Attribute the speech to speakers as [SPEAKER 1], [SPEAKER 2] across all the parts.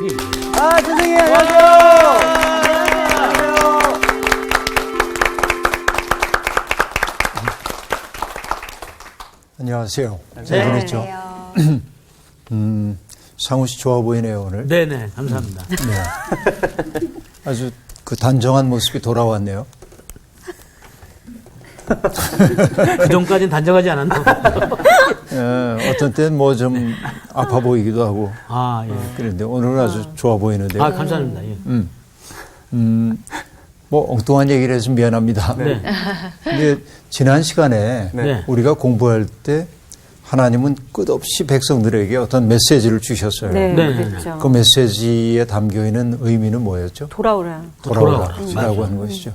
[SPEAKER 1] 선생님, 안녕하세요.
[SPEAKER 2] 안녕하세요.
[SPEAKER 1] 네.
[SPEAKER 2] 그렇죠. 상우 씨 좋아 보이네요, 오늘.
[SPEAKER 3] 네네, 감사합니다.
[SPEAKER 2] 네. 아주 그 단정한 모습이 돌아왔네요.
[SPEAKER 3] 그 전까지는 단정하지 않았나 봐요.
[SPEAKER 2] 어떤 때는 뭐 좀 아파 보이기도 하고.
[SPEAKER 3] 아, 예.
[SPEAKER 2] 그런데 오늘은 아주 좋아 보이는데요.
[SPEAKER 3] 아, 감사합니다. 예.
[SPEAKER 2] 뭐 엉뚱한 얘기를 해서 미안합니다.
[SPEAKER 3] 네.
[SPEAKER 2] 근데 지난 시간에
[SPEAKER 3] 네.
[SPEAKER 2] 우리가 공부할 때 하나님은 끝없이 백성들에게 어떤 메시지를 주셨어요.
[SPEAKER 4] 네,
[SPEAKER 3] 네.
[SPEAKER 4] 그렇죠.
[SPEAKER 2] 그 메시지에 담겨 있는 의미는 뭐였죠?
[SPEAKER 4] 돌아오라.
[SPEAKER 2] 돌아오라라고 하는 것이죠.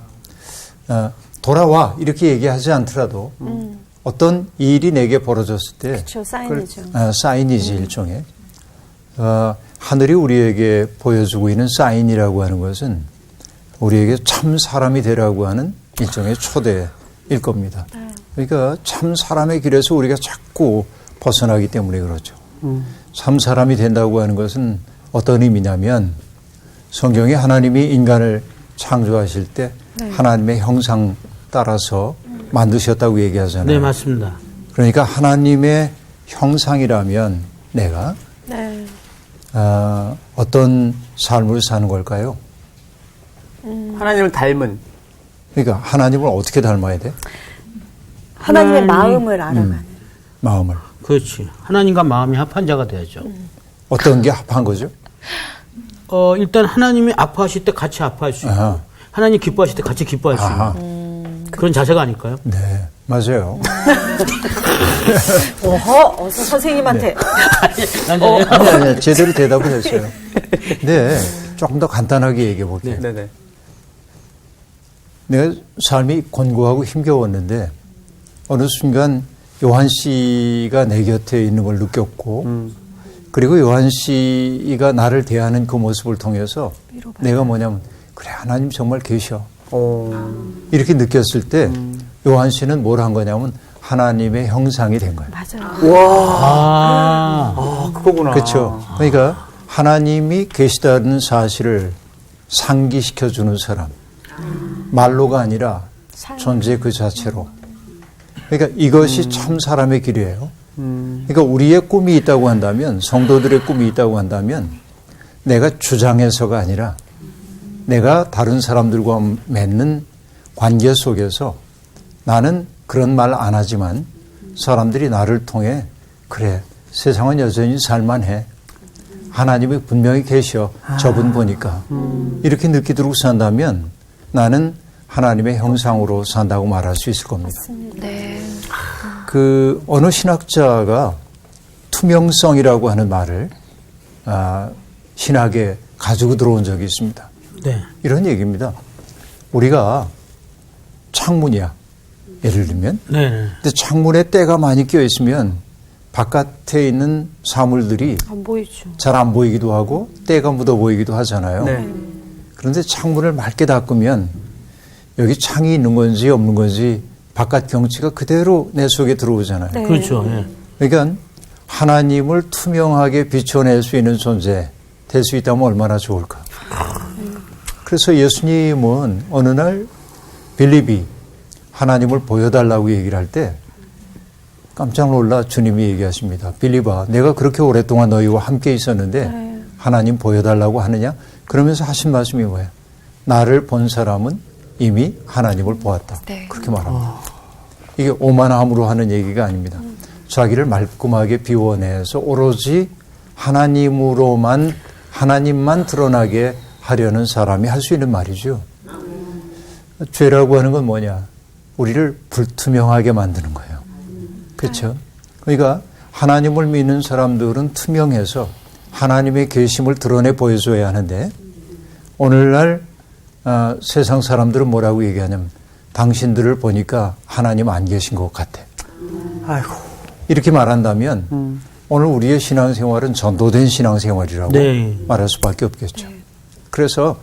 [SPEAKER 2] 돌아와 이렇게 얘기하지 않더라도 어떤 일이 내게 벌어졌을 때
[SPEAKER 4] 그렇죠, 사인이죠.
[SPEAKER 2] 사인이지 일종의 하늘이 우리에게 보여주고 있는 사인이라고 하는 것은 우리에게 참 사람이 되라고 하는 일종의 초대일 겁니다. 그러니까 참 사람의 길에서 우리가 자꾸 벗어나기 때문에 그렇죠. 참 사람이 된다고 하는 것은 어떤 의미냐면 성경에 하나님이 인간을 창조하실 때 하나님의 형상 따라서 만드셨다고 얘기하잖아요.
[SPEAKER 3] 네, 맞습니다.
[SPEAKER 2] 그러니까 하나님의 형상이라면 내가
[SPEAKER 4] 네.
[SPEAKER 2] 어떤 삶을 사는 걸까요?
[SPEAKER 1] 하나님을 닮은.
[SPEAKER 2] 그러니까 하나님을 어떻게 닮아야 돼?
[SPEAKER 4] 하나님의 마음을 알아가는.
[SPEAKER 2] 마음을.
[SPEAKER 3] 그렇지. 하나님과 마음이 합한 자가 돼야죠.
[SPEAKER 2] 어떤 게 합한 거죠?
[SPEAKER 3] 일단 하나님이 아파하실 때 같이 아파할 수 있고,
[SPEAKER 2] 아하.
[SPEAKER 3] 하나님 기뻐하실 때 같이 기뻐할 수
[SPEAKER 2] 아하.
[SPEAKER 3] 있고, 그런 자세가 아닐까요?
[SPEAKER 2] 네, 맞아요.
[SPEAKER 4] 어서 선생님한테.
[SPEAKER 2] 아니, 제대로 대답을 했어요. 네, 조금 더 간단하게 얘기해 볼게요.
[SPEAKER 1] 네네.
[SPEAKER 2] 내가 삶이 곤고하고 힘겨웠는데 어느 순간 요한 씨가 내 곁에 있는 걸 느꼈고 그리고 요한 씨가 나를 대하는 그 모습을 통해서 내가 뭐냐면 그래 하나님 정말 계셔 이렇게 느꼈을 때 요한 씨는 뭘 한 거냐면 하나님의 형상이 된 거예요.
[SPEAKER 4] 맞아요.
[SPEAKER 1] 와. 그거구나.
[SPEAKER 2] 그렇죠. 그러니까 하나님이 계시다는 사실을 상기시켜주는 사람. 말로가 아니라 존재 그 자체로. 그러니까 이것이 참 사람의 길이에요. 그러니까 우리의 꿈이 있다고 한다면, 성도들의 꿈이 있다고 한다면, 내가 주장해서가 아니라 내가 다른 사람들과 맺는 관계 속에서 나는 그런 말 안 하지만 사람들이 나를 통해 그래, 세상은 여전히 살만해. 하나님이 분명히 계셔. 저분 보니까. 이렇게 느끼도록 산다면 나는 하나님의 형상으로 산다고 말할 수 있을 겁니다.
[SPEAKER 4] 네.
[SPEAKER 2] 그 어느 신학자가 투명성이라고 하는 말을 신학에 가지고 들어온 적이 있습니다.
[SPEAKER 3] 네.
[SPEAKER 2] 이런 얘기입니다. 우리가 창문이야. 예를 들면.
[SPEAKER 3] 네.
[SPEAKER 2] 근데 창문에 때가 많이 껴 있으면 바깥에 있는 사물들이
[SPEAKER 4] 안 보이죠.
[SPEAKER 2] 잘 안 보이기도 하고 때가 묻어 보이기도 하잖아요.
[SPEAKER 1] 네.
[SPEAKER 2] 그런데 창문을 맑게 닦으면 여기 창이 있는 건지 없는 건지 바깥 경치가 그대로 내 속에 들어오잖아요.
[SPEAKER 4] 네.
[SPEAKER 3] 그렇죠. 예.
[SPEAKER 2] 그러니까 하나님을 투명하게 비춰낼 수 있는 존재 될 수 있다면 얼마나 좋을까. 그래서 예수님은 어느 날 빌립이 하나님을 보여달라고 얘기를 할 때 깜짝 놀라 주님이 얘기하십니다. 빌립아, 내가 그렇게 오랫동안 너희와 함께 있었는데 하나님 보여달라고 하느냐? 그러면서 하신 말씀이 뭐예요? 나를 본 사람은 이미 하나님을 보았다.
[SPEAKER 4] 네.
[SPEAKER 2] 그렇게 말합니다. 이게 오만함으로 하는 얘기가 아닙니다. 자기를 말끔하게 비워내서 오로지 하나님으로만 하나님만 드러나게 하려는 사람이 할 수 있는 말이죠. 죄라고 하는 건 뭐냐? 우리를 불투명하게 만드는 거예요. 그렇죠? 그러니까 하나님을 믿는 사람들은 투명해서 하나님의 계심을 드러내 보여줘야 하는데 오늘날 세상 사람들은 뭐라고 얘기하냐면 당신들을 보니까 하나님 안 계신 것 같아.
[SPEAKER 1] 아이고.
[SPEAKER 2] 이렇게 말한다면 오늘 우리의 신앙생활은 전도된 신앙생활이라고
[SPEAKER 3] 네.
[SPEAKER 2] 말할 수밖에 없겠죠. 그래서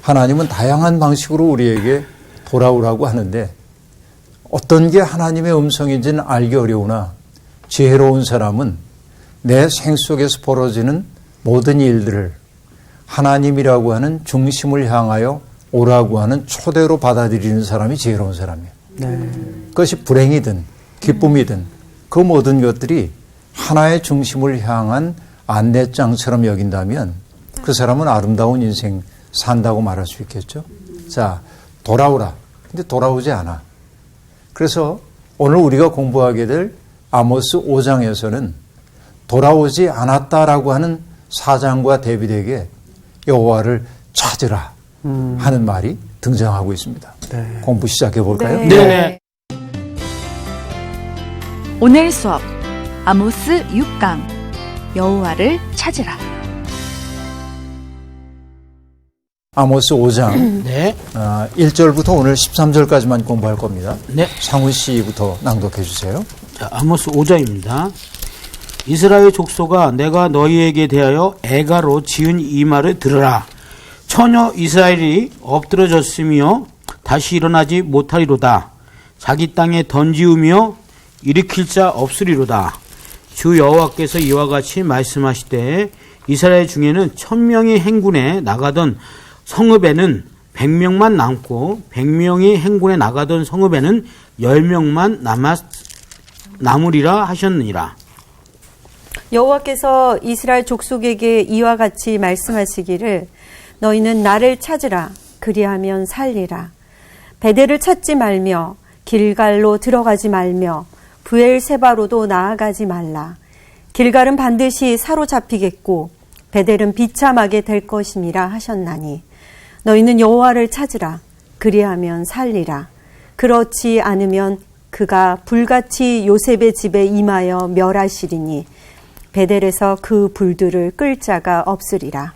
[SPEAKER 2] 하나님은 다양한 방식으로 우리에게 돌아오라고 하는데 어떤 게 하나님의 음성인지는 알기 어려우나 지혜로운 사람은 내 생 속에서 벌어지는 모든 일들을 하나님이라고 하는 중심을 향하여 오라고 하는 초대로 받아들이는 사람이 지혜로운 사람이에요. 그것이 불행이든 기쁨이든 그 모든 것들이 하나의 중심을 향한 안내장처럼 여긴다면 그 사람은 아름다운 인생 산다고 말할 수 있겠죠. 자, 돌아오라. 근데 돌아오지 않아. 그래서 오늘 우리가 공부하게 될 아모스 5장에서는 돌아오지 않았다라고 하는 사장과 대비되게 여호와를 찾으라 하는 말이 등장하고 있습니다.
[SPEAKER 1] 네.
[SPEAKER 2] 공부 시작해 볼까요?
[SPEAKER 3] 네.
[SPEAKER 5] 오늘 수업 아모스 6강 여호와를 찾으라.
[SPEAKER 2] 아모스 5장
[SPEAKER 3] 네.
[SPEAKER 2] 1절부터 오늘 13절까지만 공부할 겁니다.
[SPEAKER 3] 네.
[SPEAKER 2] 상훈 씨부터 낭독해 주세요.
[SPEAKER 3] 자, 아모스 5장입니다. 이스라엘 족속아, 내가 너희에게 대하여 애가로 지은 이 말을 들으라. 처녀 이스라엘이 엎드러졌으며 다시 일어나지 못하리로다. 자기 땅에 던지우며 일으킬 자 없으리로다. 주 여호와께서 이와 같이 말씀하시되 이스라엘 중에는 1000명이 행군에 나가던 성읍에는 100명만 남고 100명이 행군에 나가던 성읍에는 10명만 남으리라 하셨느니라.
[SPEAKER 4] 여호와께서 이스라엘 족속에게 이와 같이 말씀하시기를 너희는 나를 찾으라. 그리하면 살리라. 베델을 찾지 말며 길갈로 들어가지 말며 브엘세바로도 나아가지 말라. 길갈은 반드시 사로잡히겠고 베델은 비참하게 될 것임이라 하셨나니 너희는 여호와를 찾으라. 그리하면 살리라. 그렇지 않으면 그가 불같이 요셉의 집에 임하여 멸하시리니 베델에서 그 불들을 끌 자가 없으리라.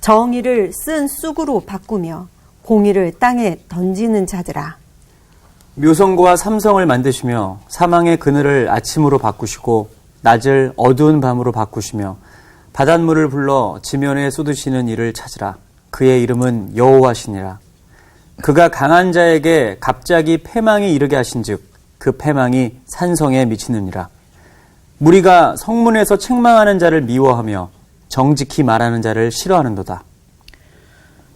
[SPEAKER 4] 정의를 쓴 쑥으로 바꾸며 공의를 땅에 던지는 자들아.
[SPEAKER 1] 묘성과 삼성을 만드시며 사망의 그늘을 아침으로 바꾸시고 낮을 어두운 밤으로 바꾸시며 바닷물을 불러 지면에 쏟으시는 이를 찾으라. 그의 이름은 여호와시니라. 그가 강한 자에게 갑자기 패망이 이르게 하신즉 그 패망이 산성에 미치느니라. 무리가 성문에서 책망하는 자를 미워하며 정직히 말하는 자를 싫어하는도다.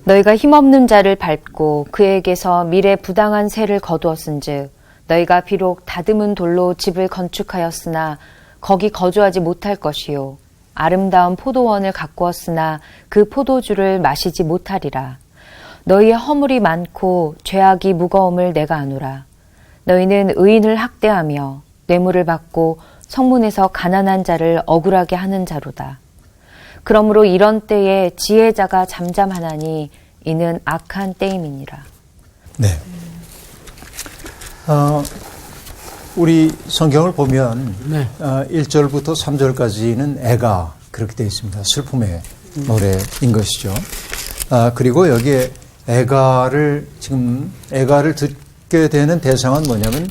[SPEAKER 6] 너희가 힘없는 자를 밟고 그에게서 미래 부당한 세를 거두었은즉 너희가 비록 다듬은 돌로 집을 건축하였으나 거기 거주하지 못할 것이요 아름다운 포도원을 가꾸었으나 그 포도주를 마시지 못하리라. 너희의 허물이 많고 죄악이 무거움을 내가 아노라. 너희는 의인을 학대하며 뇌물을 받고 성문에서 가난한 자를 억울하게 하는 자로다. 그러므로 이런 때에 지혜자가 잠잠하나니 이는 악한 때임이니라.
[SPEAKER 2] 네. 우리 성경을 보면
[SPEAKER 3] 네.
[SPEAKER 2] 1절부터 3절까지는 애가 그렇게 되어 있습니다. 슬픔의 노래인 것이죠. 그리고 여기에 애가를 듣게 되는 대상은 뭐냐면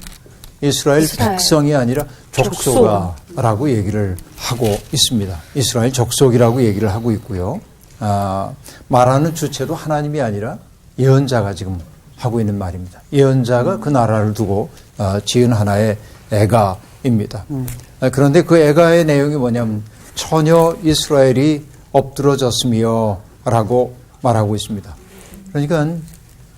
[SPEAKER 2] 이스라엘 백성이 아니라 족속아라고 얘기를 하고 있습니다. 이스라엘 족속이라고 얘기를 하고 있고요. 말하는 주체도 하나님이 아니라 예언자가 지금 하고 있는 말입니다. 예언자가 그 나라를 두고 지은 하나의 애가입니다. 그런데 그 애가의 내용이 뭐냐면 처녀 이스라엘이 엎드러졌으며 라고 말하고 있습니다. 그러니까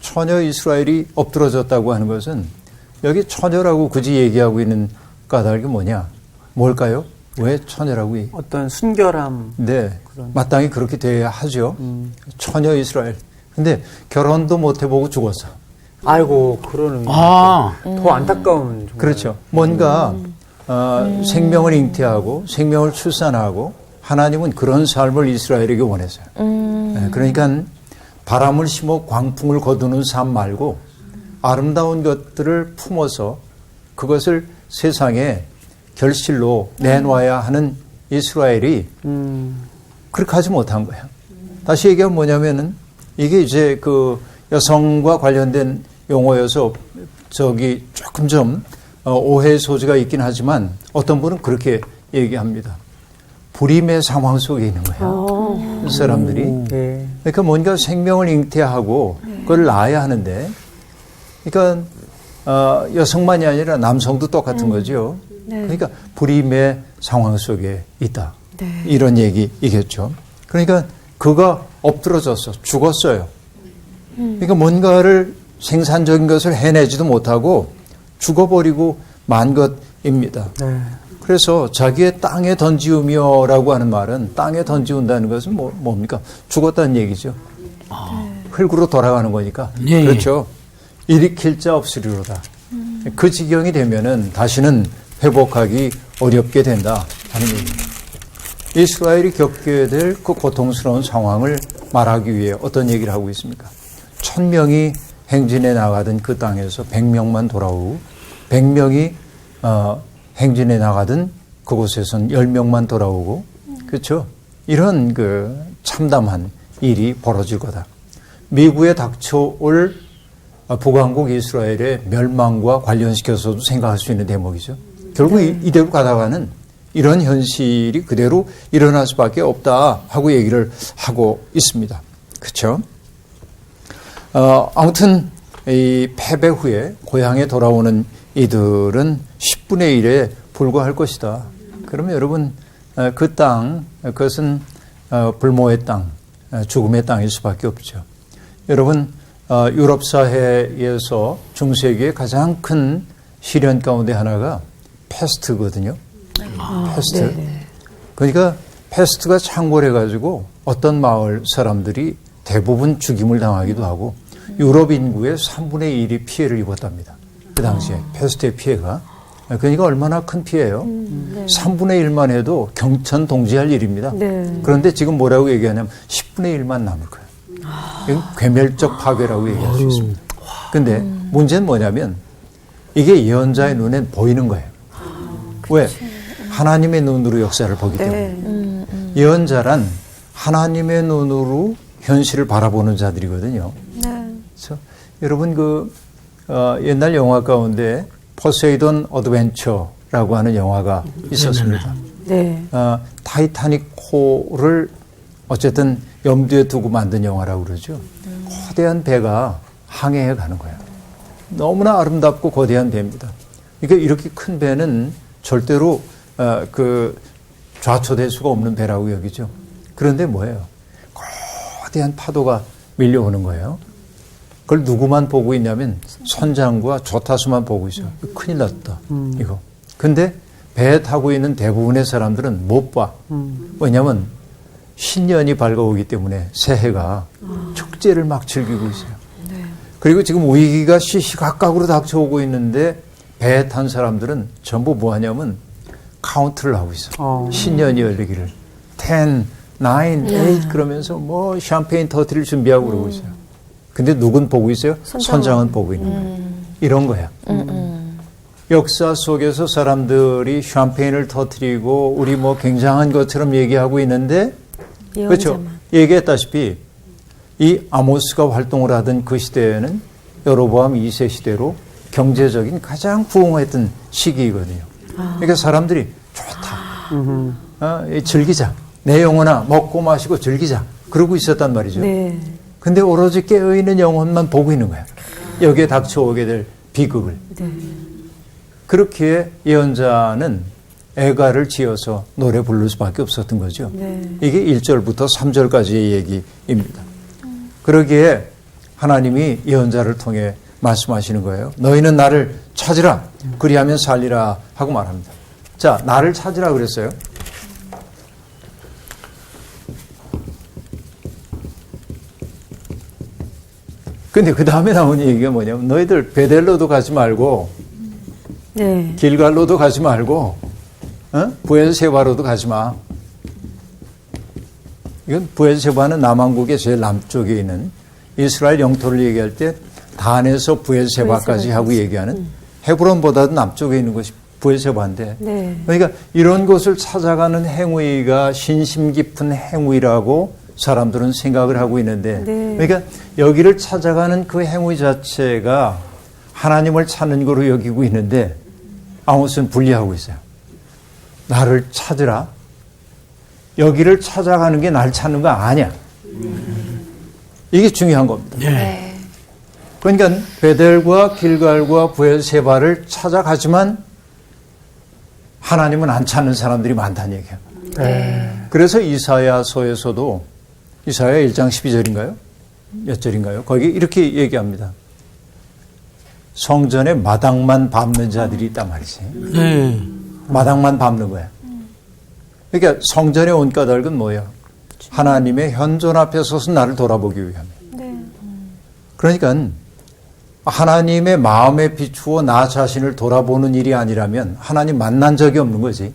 [SPEAKER 2] 처녀 이스라엘이 엎드러졌다고 하는 것은 여기 처녀라고 굳이 얘기하고 있는 까닭이 뭐냐? 뭘까요? 왜 처녀라고 얘기해요?
[SPEAKER 1] 어떤 순결함.
[SPEAKER 2] 네, 마땅히 그렇게 돼야 하죠. 처녀 이스라엘. 근데 결혼도 못 해보고 죽었어.
[SPEAKER 1] 아이고, 그러는.
[SPEAKER 3] 아.
[SPEAKER 1] 더 안타까운. 정말.
[SPEAKER 2] 그렇죠. 뭔가 생명을 잉태하고 생명을 출산하고 하나님은 그런 삶을 이스라엘에게 원했어요. 네, 그러니까 바람을 심어 광풍을 거두는 삶 말고 아름다운 것들을 품어서 그것을 세상에 결실로 내놓아야 하는 이스라엘이 그렇게 하지 못한 거예요. 다시 얘기하면 뭐냐면은 이게 이제 그 여성과 관련된 용어여서 저기 조금 좀 오해의 소지가 있긴 하지만 어떤 분은 그렇게 얘기합니다. 불임의 상황 속에 있는 거예요. 사람들이.
[SPEAKER 1] 네.
[SPEAKER 2] 그러니까 뭔가 생명을 잉태하고 그걸 낳아야 하는데 그러니까 여성만이 아니라 남성도 똑같은 거죠. 그러니까 불임의 상황 속에 있다.
[SPEAKER 4] 네.
[SPEAKER 2] 이런 얘기이겠죠. 그러니까 그가 엎드러졌어. 죽었어요. 그러니까 뭔가를 생산적인 것을 해내지도 못하고 죽어버리고 만 것입니다.
[SPEAKER 1] 네.
[SPEAKER 2] 그래서 자기의 땅에 던지우며라고 하는 말은 땅에 던지운다는 것은 뭡니까? 죽었다는 얘기죠. 흙으로 돌아가는 거니까.
[SPEAKER 3] 네.
[SPEAKER 2] 그렇죠. 일으킬 자 없으리로다. 그 지경이 되면은 다시는 회복하기 어렵게 된다 하는 얘기입니다. 이스라엘이 겪게 될 그 고통스러운 상황을 말하기 위해 어떤 얘기를 하고 있습니까? 1000명이 행진해 나가던 그 땅에서 100명만 돌아오고 100명이 행진해 나가던 그곳에선 10명만 돌아오고 그렇죠? 이런 그 참담한 일이 벌어질 거다. 미국에 닥쳐올 북왕국 이스라엘의 멸망과 관련시켜서도 생각할 수 있는 대목이죠. 결국 이대로 가다가는 이런 현실이 그대로 일어날 수밖에 없다 하고 얘기를 하고 있습니다. 그렇죠? 아무튼 이 패배 후에 고향에 돌아오는 이들은 10분의 1에 불과할 것이다. 그러면 여러분 그 땅, 그것은 불모의 땅, 죽음의 땅일 수밖에 없죠. 여러분 유럽 사회에서 중세기의 가장 큰 시련 가운데 하나가 패스트거든요. 패스트. 그러니까 패스트가 창궐해가지고 어떤 마을 사람들이 대부분 죽임을 당하기도 하고 유럽 인구의 3분의 1이 피해를 입었답니다. 그 당시에 패스트의 피해가. 그러니까 얼마나 큰 피해예요. 3분의 1만 해도 경천 동지할 일입니다.
[SPEAKER 4] 네.
[SPEAKER 2] 그런데 지금 뭐라고 얘기하냐면 10분의 1만 남을 거예요. 이건 괴멸적 파괴라고 얘기할 수 있습니다. 근데 문제는 뭐냐면 이게 예언자의 눈엔 보이는 거예요. 왜? 하나님의 눈으로 역사를 보기 때문에. 예언자란 하나님의 눈으로 현실을 바라보는 자들이거든요. 그래서 여러분 옛날 영화 가운데 포세이돈 어드벤처라고 하는 영화가 있었습니다.
[SPEAKER 4] 네.
[SPEAKER 2] 타이타닉호를 어쨌든 염두에 두고 만든 영화라고 그러죠. 거대한 배가 항해해 가는 거예요. 너무나 아름답고 거대한 배입니다. 그러니까 이렇게 큰 배는 절대로 좌초될 수가 없는 배라고 여기죠. 그런데 뭐예요? 거대한 파도가 밀려오는 거예요. 그걸 누구만 보고 있냐면 선장과 조타수만 보고 있어요. 큰일 났다. 이거. 근데 배에 타고 있는 대부분의 사람들은 못 봐. 왜냐하면 신년이 밝아오기 때문에 새해가 축제를 막 즐기고 있어요. 그리고 지금 위기가 시시각각으로 닥쳐오고 있는데 배에 탄 사람들은 전부 뭐 하냐면 카운트를 하고 있어. 신년이 열리기를. 10, 9, 8 그러면서 뭐 샴페인 터트릴 준비하고 그러고 있어요. 근데 누군 보고 있어요? 선장은 보고 있는 거예요. 이런 거야. 역사 속에서 사람들이 샴페인을 터트리고 우리 뭐 굉장한 것처럼 얘기하고 있는데 그렇죠. 얘기했다시피 이 아모스가 활동을 하던 그 시대에는 여로보암 2세 시대로 경제적인 가장 부흥했던 시기이거든요. 그러니까 사람들이 좋다. 즐기자. 내 영혼아 먹고 마시고 즐기자. 그러고 있었단 말이죠.
[SPEAKER 4] 네.
[SPEAKER 2] 근데 오로지 깨어있는 영혼만 보고 있는 거야. 여기에 닥쳐오게 될 비극을.
[SPEAKER 4] 네.
[SPEAKER 2] 그렇기에 예언자는 애가를 지어서 노래 부를 수밖에 없었던 거죠.
[SPEAKER 4] 네.
[SPEAKER 2] 이게 1절부터 3절까지의 얘기입니다. 그러기에 하나님이 예언자를 통해 말씀하시는 거예요. 너희는 나를 찾으라. 그리하면 살리라 하고 말합니다. 자, 나를 찾으라 그랬어요. 근데 그 다음에 나온 얘기가 뭐냐면 너희들 베델로도 가지 말고
[SPEAKER 4] 네.
[SPEAKER 2] 길갈로도 가지 말고 부엘세바로도 가지 마. 이건 부엘세바는 남왕국의 제일 남쪽에 있는 이스라엘 영토를 얘기할 때 단에서 부엘세바까지 하고 얘기하는 헤브론보다도 남쪽에 있는 것이 부엘세바인데
[SPEAKER 4] 네.
[SPEAKER 2] 그러니까 이런 곳을 찾아가는 행위가 신심 깊은 행위라고 사람들은 생각을 하고 있는데
[SPEAKER 4] 네.
[SPEAKER 2] 그러니까 여기를 찾아가는 그 행위 자체가 하나님을 찾는 거로 여기고 있는데 아모스는 분리하고 있어요. 나를 찾으라. 여기를 찾아가는 게 날 찾는 거 아니야. 이게 중요한 겁니다.
[SPEAKER 3] 네.
[SPEAKER 2] 그러니까 베델과 길갈과 부엘세바를 찾아가지만 하나님은 안 찾는 사람들이 많다는 얘기예요. 그래서 이사야서에서도 이사야 1장 12절인가요? 몇 절인가요? 거기 이렇게 얘기합니다. 성전에 마당만 밟는 자들이 있단 말이지. 마당만 밟는 거야. 그러니까 성전에 온 까닭은 뭐예요? 하나님의 현존 앞에 서서 나를 돌아보기 위함이에요. 그러니까 하나님의 마음에 비추어 나 자신을 돌아보는 일이 아니라면 하나님 만난 적이 없는 거지.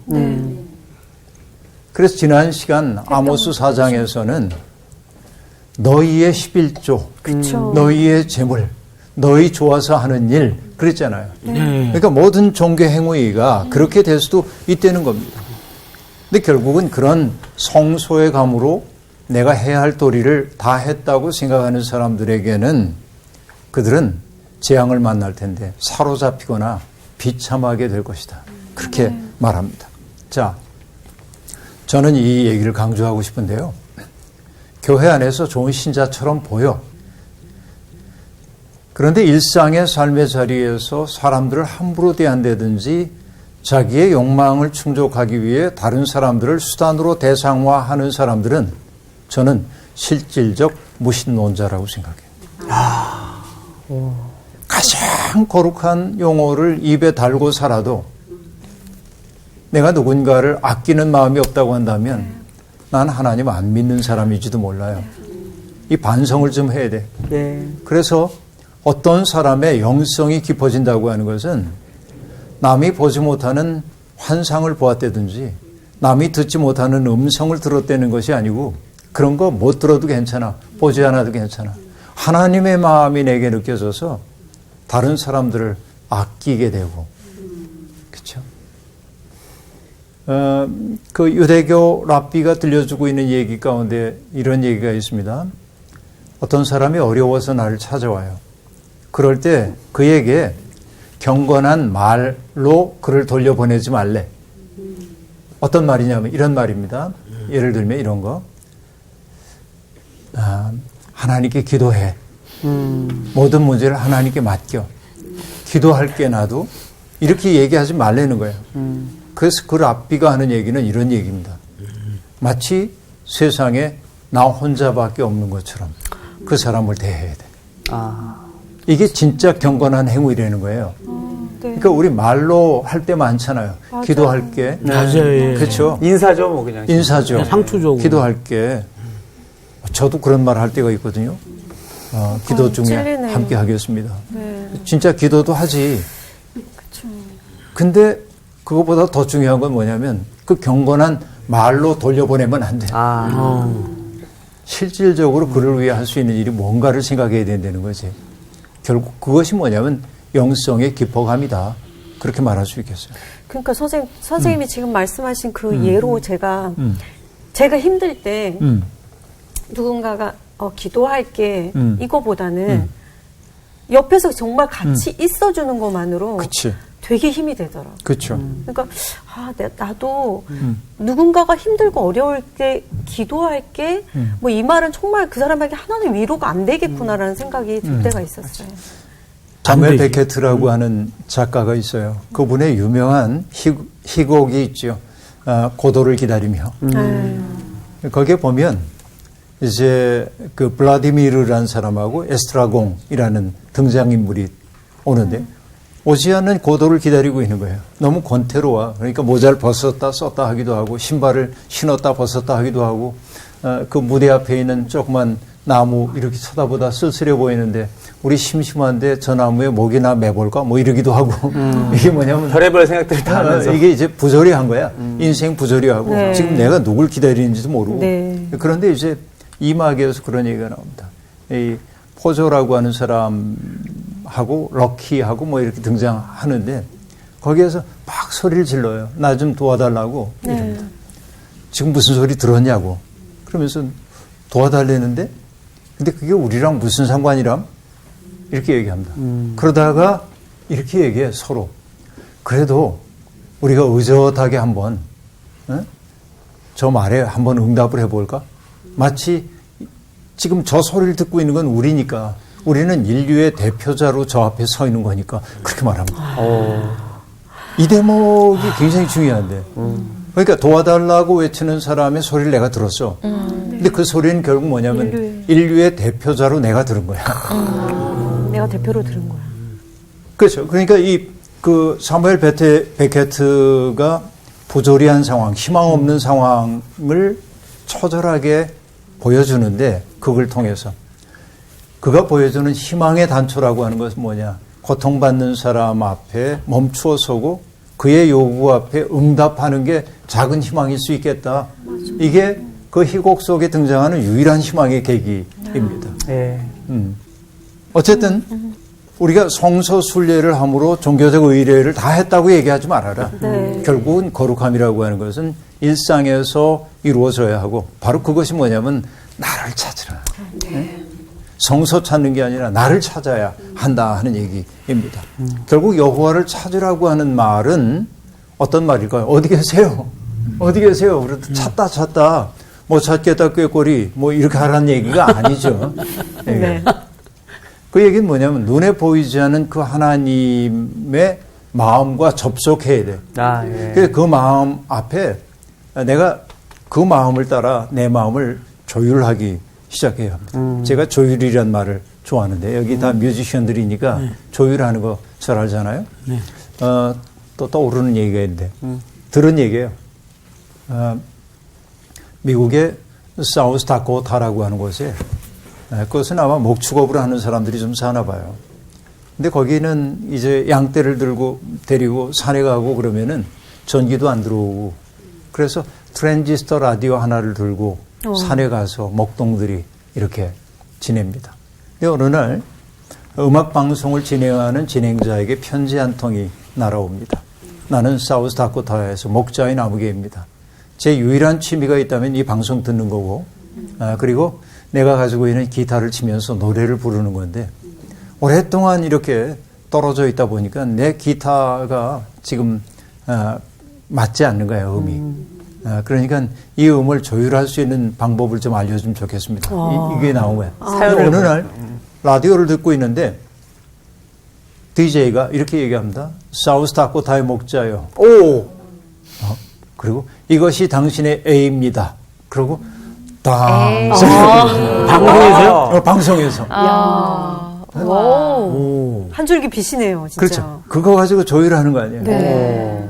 [SPEAKER 2] 그래서 지난 시간 아모스 4장에서는 너희의 11조, 너희의 재물, 너희 좋아서 하는 일 그랬잖아요. 그러니까 모든 종교 행위가 그렇게 될 수도 있다는 겁니다. 근데 결국은 그런 성소의 감으로 내가 해야 할 도리를 다 했다고 생각하는 사람들에게는 그들은 재앙을 만날 텐데 사로잡히거나 비참하게 될 것이다. 그렇게 말합니다. 자, 저는 이 얘기를 강조하고 싶은데요. 교회 안에서 좋은 신자처럼 보여. 그런데 일상의 삶의 자리에서 사람들을 함부로 대한다든지 자기의 욕망을 충족하기 위해 다른 사람들을 수단으로 대상화하는 사람들은 저는 실질적 무신론자라고 생각해요. 가장 거룩한 용어를 입에 달고 살아도 내가 누군가를 아끼는 마음이 없다고 한다면 난 하나님 안 믿는 사람인지도 몰라요. 이 반성을 좀 해야 돼. 그래서 어떤 사람의 영성이 깊어진다고 하는 것은 남이 보지 못하는 환상을 보았다든지 남이 듣지 못하는 음성을 들었다는 것이 아니고 그런 거 못 들어도 괜찮아. 보지 않아도 괜찮아. 하나님의 마음이 내게 느껴져서 다른 사람들을 아끼게 되고 그렇죠? 그 유대교 랍비가 들려주고 있는 얘기 가운데 이런 얘기가 있습니다. 어떤 사람이 어려워서 나를 찾아와요. 그럴 때 그에게 경건한 말로 그를 돌려보내지 말래. 어떤 말이냐면 이런 말입니다. 예를 들면 이런 거. 하나님께 기도해. 모든 문제를 하나님께 맡겨. 기도할게 나도. 이렇게 얘기하지 말라는 거예요. 그래서 그 랍비가 하는 얘기는 이런 얘기입니다. 마치 세상에 나 혼자밖에 없는 것처럼 그 사람을 대해야 돼. 이게 진짜 경건한 행위라는 거예요. 그러니까 우리 말로 할 때 많잖아요. 기도할게.
[SPEAKER 3] 맞아요.
[SPEAKER 2] 그렇죠.
[SPEAKER 1] 인사죠, 뭐 그냥.
[SPEAKER 2] 인사죠.
[SPEAKER 3] 상투적으로.
[SPEAKER 2] 기도할게. 저도 그런 말 할 때가 있거든요. 기도 중에
[SPEAKER 4] 찔리네요.
[SPEAKER 2] 함께 하겠습니다.
[SPEAKER 4] 네.
[SPEAKER 2] 진짜 기도도 하지. 근데 그것보다 더 중요한 건 뭐냐면 그 경건한 말로 돌려보내면 안 돼. 실질적으로 그를 위해 할 수 있는 일이 뭔가를 생각해야 된다는 거지. 결국 그것이 뭐냐면 영성의 깊어감이다. 그렇게 말할 수 있겠어요.
[SPEAKER 4] 그러니까 선생님이 지금 말씀하신 그 예로 제가 힘들 때 누군가가 기도할게 이거보다는 옆에서 정말 같이 있어주는 것만으로
[SPEAKER 2] 그치.
[SPEAKER 4] 되게 힘이 되더라고요.
[SPEAKER 2] 그렇죠.
[SPEAKER 4] 그러니까 나도 누군가가 힘들고 어려울 때 기도할게 뭐 이 말은 정말 그 사람에게 하나는 위로가 안 되겠구나라는 생각이 들 때가 있었어요.
[SPEAKER 2] 자멜 베케트라고 하는 작가가 있어요. 그분의 유명한 희곡이 있죠. 고도를 기다리며. 거기에 보면 이제 그 블라디미르라는 사람하고 에스트라공이라는 등장인물이 오는데 오지 않는 고도를 기다리고 있는 거예요. 너무 권태로워. 그러니까 모자를 벗었다 썼다 하기도 하고 신발을 신었다 벗었다 하기도 하고 그 무대 앞에 있는 조그만 나무 이렇게 쳐다보다 쓸쓸해 보이는데 우리 심심한데 저 나무에 목이나 매볼까 뭐 이러기도 하고 이게 뭐냐면
[SPEAKER 1] 별의별 생각들이 다 하면서
[SPEAKER 2] 이게 이제 부조리한 거야. 인생 부조리하고
[SPEAKER 4] 네.
[SPEAKER 2] 지금 내가 누굴 기다리는지도 모르고
[SPEAKER 4] 네.
[SPEAKER 2] 그런데 이제 이 막에서 그런 얘기가 나옵니다. 이 포조라고 하는 사람하고 럭키하고 뭐 이렇게 등장하는데 거기에서 막 소리를 질러요. 나 좀 도와달라고 이럽니다. 지금 무슨 소리 들었냐고 그러면서 도와달라는데 근데 그게 우리랑 무슨 상관이람? 이렇게 얘기합니다. 그러다가 이렇게 얘기해 서로. 그래도 우리가 의젓하게 한번 저 말에 한번 응답을 해볼까? 마치 지금 저 소리를 듣고 있는 건 우리니까 우리는 인류의 대표자로 저 앞에 서 있는 거니까 그렇게 말합니다. 이 대목이 굉장히 중요한데. 그러니까 도와달라고 외치는 사람의 소리를 내가 들었어. 근데 그 소리는 결국 뭐냐면 인류의 대표자로 내가 들은 거야.
[SPEAKER 4] 내가 대표로 들은 거야.
[SPEAKER 2] 그렇죠. 그러니까 그 사무엘 베케트가 부조리한 상황, 희망 없는 상황을 처절하게 보여주는데 그걸 통해서 그가 보여주는 희망의 단초라고 하는 것은 뭐냐? 고통받는 사람 앞에 멈추어 서고 그의 요구 앞에 응답하는 게 작은 희망일 수 있겠다. 이게 그 희곡 속에 등장하는 유일한 희망의 계기입니다.
[SPEAKER 1] 예.
[SPEAKER 2] 어쨌든 우리가 성서 순례를 함으로 종교적 의례를 다 했다고 얘기하지 말아라.
[SPEAKER 4] 네.
[SPEAKER 2] 결국은 거룩함이라고 하는 것은 일상에서 이루어져야 하고 바로 그것이 뭐냐면 나를 찾으라. 네? 성서 찾는 게 아니라 나를 찾아야 한다 하는 얘기입니다. 결국 여호와를 찾으라고 하는 말은 어떤 말일까요? 어디 계세요? 어디 계세요? 그래도 찾다 못 찾겠다 꾀꼬리 뭐 이렇게 하라는 얘기가 아니죠.
[SPEAKER 4] 네.
[SPEAKER 2] 그 얘기는 뭐냐면 눈에 보이지 않는 그 하나님의 마음과 접속해야 돼.
[SPEAKER 1] 아, 예.
[SPEAKER 2] 그래서 그 마음 앞에 내가 그 마음을 따라 내 마음을 조율하기 시작해야 합니다. 제가 조율이란 말을 좋아하는데 여기 다 뮤지션들이니까 조율하는 거 잘 알잖아요.
[SPEAKER 3] 네.
[SPEAKER 2] 또 떠오르는 얘기가 있는데 들은 얘기예요. 미국의 사우스 다코타라고 하는 곳에 그것은 아마 목축업을 하는 사람들이 좀 사나 봐요. 근데 거기는 이제 양떼를 데리고 산에 가고 그러면은 전기도 안 들어오고 그래서 트랜지스터 라디오 하나를 들고 산에 가서 목동들이 이렇게 지냅니다. 근데 어느 날 음악 방송을 진행하는 진행자에게 편지 한 통이 날아옵니다. 나는 사우스 다코타에서 목자인 아무개입니다. 제 유일한 취미가 있다면 이 방송 듣는 거고 그리고 내가 가지고 있는 기타를 치면서 노래를 부르는 건데 오랫동안 이렇게 떨어져 있다 보니까 내 기타가 지금 맞지 않는 거예요, 음이. 그러니까 이 음을 조율할 수 있는 방법을 좀 알려주면 좋겠습니다. 이게 나온 거예요. 어느 날 라디오를 듣고 있는데 DJ가 이렇게 얘기합니다. 사우스 다코타의 목자요. 오! 그리고 이것이 당신의 A입니다. 그리고
[SPEAKER 3] 방송에서요?
[SPEAKER 2] 방송에서.
[SPEAKER 4] 오. 한 줄기 빛이네요, 진짜.
[SPEAKER 2] 그렇죠. 그거 가지고 조율하는 거 아니에요.
[SPEAKER 4] 네.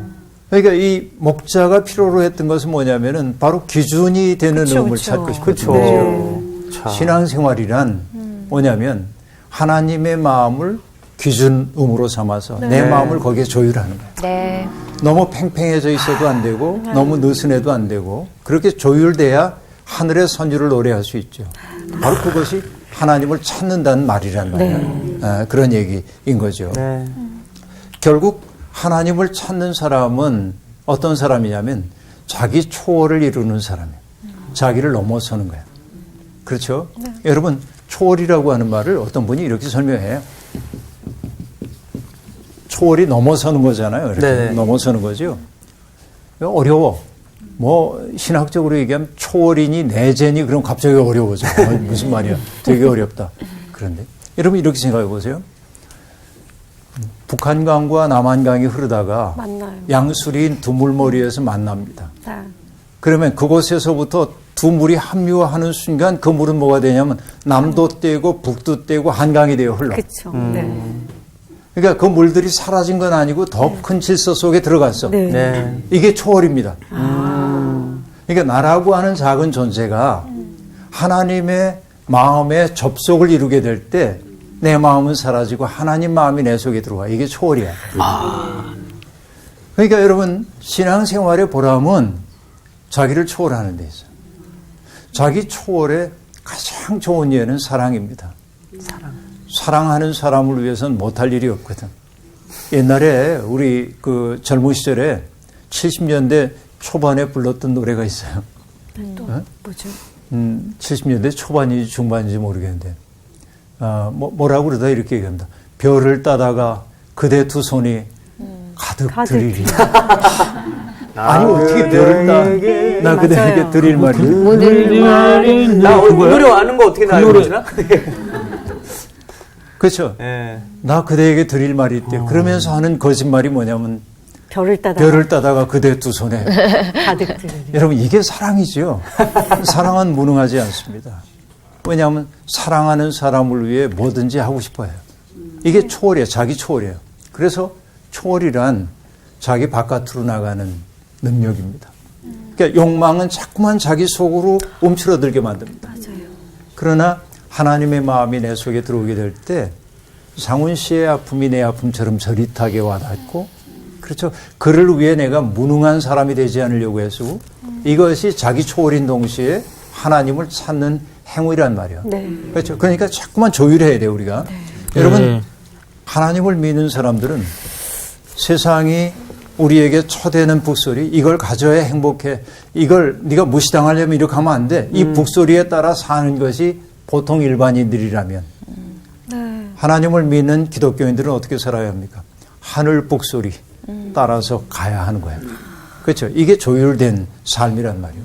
[SPEAKER 2] 그러니까 이 목자가 필요로 했던 것은 뭐냐면은 바로 기준이 되는 음을 찾고 싶었죠.
[SPEAKER 4] 네.
[SPEAKER 2] 신앙생활이란 뭐냐면 하나님의 마음을 기준음으로 삼아서 내 마음을 거기에 조율하는 거예요.
[SPEAKER 6] 네.
[SPEAKER 2] 너무 팽팽해져 있어도 안 되고 너무 느슨해도 안 되고 그렇게 조율돼야 하늘의 선율을 노래할 수 있죠. 바로 그것이 하나님을 찾는다는 말이란 말이에요. 그런 얘기인 거죠.
[SPEAKER 1] 네.
[SPEAKER 2] 결국 하나님을 찾는 사람은 어떤 사람이냐면 자기 초월을 이루는 사람이에요. 자기를 넘어서는 거예요. 그렇죠? 여러분 초월이라고 하는 말을 어떤 분이 이렇게 설명해요. 초월이 넘어서는 거잖아요. 이렇게
[SPEAKER 1] 네네.
[SPEAKER 2] 넘어서는 거죠. 어려워. 뭐 신학적으로 얘기하면 초월이니 내재니 그럼 갑자기 어려워져. 무슨 말이야. 되게 어렵다. 그런데 여러분 이렇게 생각해 보세요. 북한강과 남한강이 흐르다가
[SPEAKER 4] 만나요.
[SPEAKER 2] 양수리인 두 물머리에서 만납니다.
[SPEAKER 4] 네.
[SPEAKER 2] 그러면 그곳에서부터 두 물이 합류하는 순간 그 물은 뭐가 되냐면 남도 떼고 북도 떼고 한강이 되어 흘러.
[SPEAKER 4] 그렇죠. 네.
[SPEAKER 2] 그러니까 그 물들이 사라진 건 아니고 더 큰 질서 속에 들어갔어.
[SPEAKER 4] 네.
[SPEAKER 1] 네.
[SPEAKER 2] 이게 초월입니다. 그러니까 나라고 하는 작은 존재가 하나님의 마음에 접속을 이루게 될 때 내 마음은 사라지고 하나님 마음이 내 속에 들어와. 이게 초월이야. 그러니까 여러분 신앙생활의 보람은 자기를 초월하는 데 있어요. 자기 초월의 가장 좋은 예는 사랑입니다. 사랑하는 사람을 위해서는 못할 일이 없거든. 옛날에 우리 그 젊은 시절에 70년대 초반에 불렀던 노래가 있어요.
[SPEAKER 4] 또 뭐죠?
[SPEAKER 2] 70년대 초반인지 중반인지 모르겠는데 뭐라고 그러다 이렇게 얘기합니다. 별을 따다가 그대 두 손이 가득 드리리. 아니 어떻게 별을 따? 나 그대에게 드릴 말이.
[SPEAKER 1] 나 노래 아는 거 어떻게 나 알고 있나?
[SPEAKER 2] 그렇죠.
[SPEAKER 1] 예.
[SPEAKER 2] 나 그대에게 드릴 말이 있대. 그러면서 하는 거짓말이 뭐냐면
[SPEAKER 4] 별을
[SPEAKER 2] 따다가 그대 두 손에
[SPEAKER 4] 가득 들으리.
[SPEAKER 2] 여러분 이게 사랑이죠. 사랑은 무능하지 않습니다. 왜냐하면 사랑하는 사람을 위해 뭐든지 하고 싶어요. 이게 초월이에요. 자기 초월이에요. 그래서 초월이란 자기 바깥으로 나가는 능력입니다. 그러니까 욕망은 자꾸만 자기 속으로 움츠러들게 만듭니다.
[SPEAKER 4] 맞아요.
[SPEAKER 2] 그러나 하나님의 마음이 내 속에 들어오게 될 때 상훈 씨의 아픔이 내 아픔처럼 저릿하게 와닿고, 그렇죠. 그를 위해 내가 무능한 사람이 되지 않으려고 해서 이것이 자기 초월인 동시에 하나님을 찾는 행위란 말이에요.
[SPEAKER 4] 네.
[SPEAKER 2] 그렇죠. 그러니까 자꾸만 조율해야 돼요, 우리가. 여러분, 하나님을 믿는 사람들은 세상이 우리에게 쳐대는 북소리, 이걸 가져야 행복해. 이걸 네가 무시당하려면 이렇게 하면 안 돼. 이 북소리에 따라 사는 것이 보통 일반인들이라면 하나님을 믿는 기독교인들은 어떻게 살아야 합니까? 하늘 북소리 따라서 가야 하는 거예요. 그렇죠. 이게 조율된 삶이란 말이에요.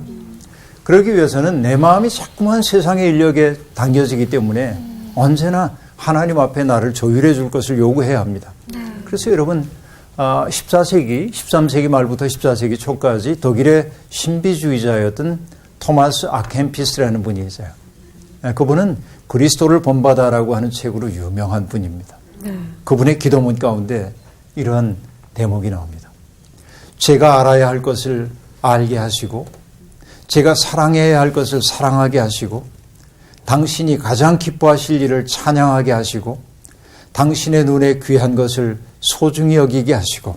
[SPEAKER 2] 그러기 위해서는 내 마음이 자꾸만 세상의 인력에 당겨지기 때문에 언제나 하나님 앞에 나를 조율해 줄 것을 요구해야 합니다. 그래서 여러분 14세기, 13세기 말부터 14세기 초까지 독일의 신비주의자였던 토마스 아켄피스라는 분이 있어요. 그분은 그리스도를 본받아라고 하는 책으로 유명한 분입니다. 그분의 기도문 가운데 이러한 대목이 나옵니다. 제가 알아야 할 것을 알게 하시고 제가 사랑해야 할 것을 사랑하게 하시고 당신이 가장 기뻐하실 일을 찬양하게 하시고 당신의 눈에 귀한 것을 소중히 여기게 하시고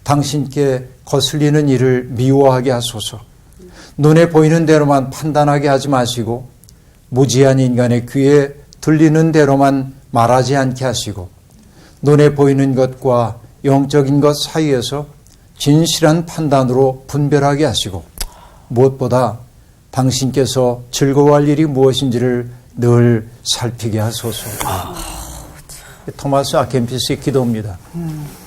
[SPEAKER 2] 당신께 거슬리는 일을 미워하게 하소서. 눈에 보이는 대로만 판단하게 하지 마시고 무지한 인간의 귀에 들리는 대로만 말하지 않게 하시고 눈에 보이는 것과 영적인 것 사이에서 진실한 판단으로 분별하게 하시고 무엇보다 당신께서 즐거워할 일이 무엇인지를 늘 살피게 하소서. 토마스 아켄피스의 기도입니다.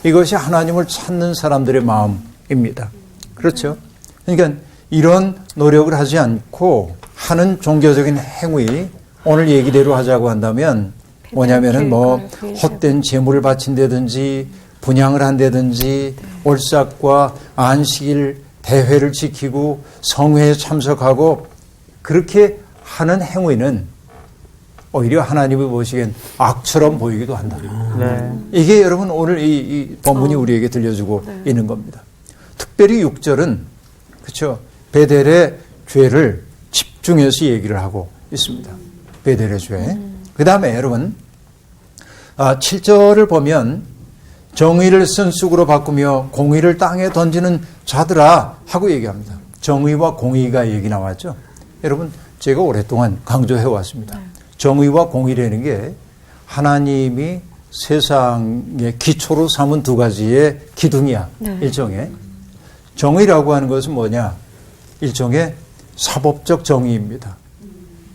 [SPEAKER 2] 이것이 하나님을 찾는 사람들의 마음입니다. 그렇죠? 그러니까 이런 노력을 하지 않고 하는 종교적인 행위, 오늘 얘기대로 하자고 한다면 뭐냐면은 헛된 제물을 바친다든지 분향을 한다든지 올삭과 안식일 대회를 지키고 성회에 참석하고 그렇게 하는 행위는 오히려 하나님이 보시기엔 악처럼 보이기도 한다.
[SPEAKER 1] 네.
[SPEAKER 2] 이게 여러분 오늘 이 본문이 우리에게 들려주고 있는 겁니다. 특별히 6절은 그렇죠. 베델의 죄를 집중해서 얘기를 하고 있습니다. 베델의 죄. 그 다음에 여러분 7절을 보면 정의를 쓴 쑥으로 바꾸며 공의를 땅에 던지는 자들아 하고 얘기합니다. 정의와 공의가 얘기 나왔죠. 여러분 제가 오랫동안 강조해 왔습니다. 정의와 공의라는 게 하나님이 세상의 기초로 삼은 두 가지의 기둥이야. 일종의. 정의라고 하는 것은 뭐냐? 일종의 사법적 정의입니다.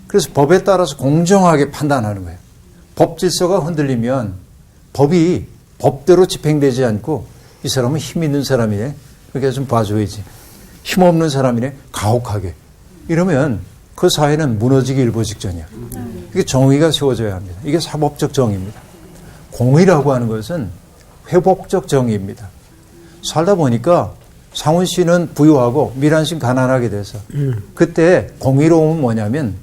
[SPEAKER 2] 그래서 법에 따라서 공정하게 판단하는 거예요. 법 질서가 흔들리면 법이 법대로 집행되지 않고 이 사람은 힘 있는 사람이네. 그러니까 좀 봐줘야지. 힘 없는 사람이네. 가혹하게. 이러면 그 사회는 무너지기 일보 직전이야. 이게 정의가 세워져야 합니다. 이게 사법적 정의입니다. 공의라고 하는 것은 회복적 정의입니다. 살다 보니까 상훈 씨는 부유하고 미란 씨는 가난하게 돼서 그때 공의로움은 뭐냐면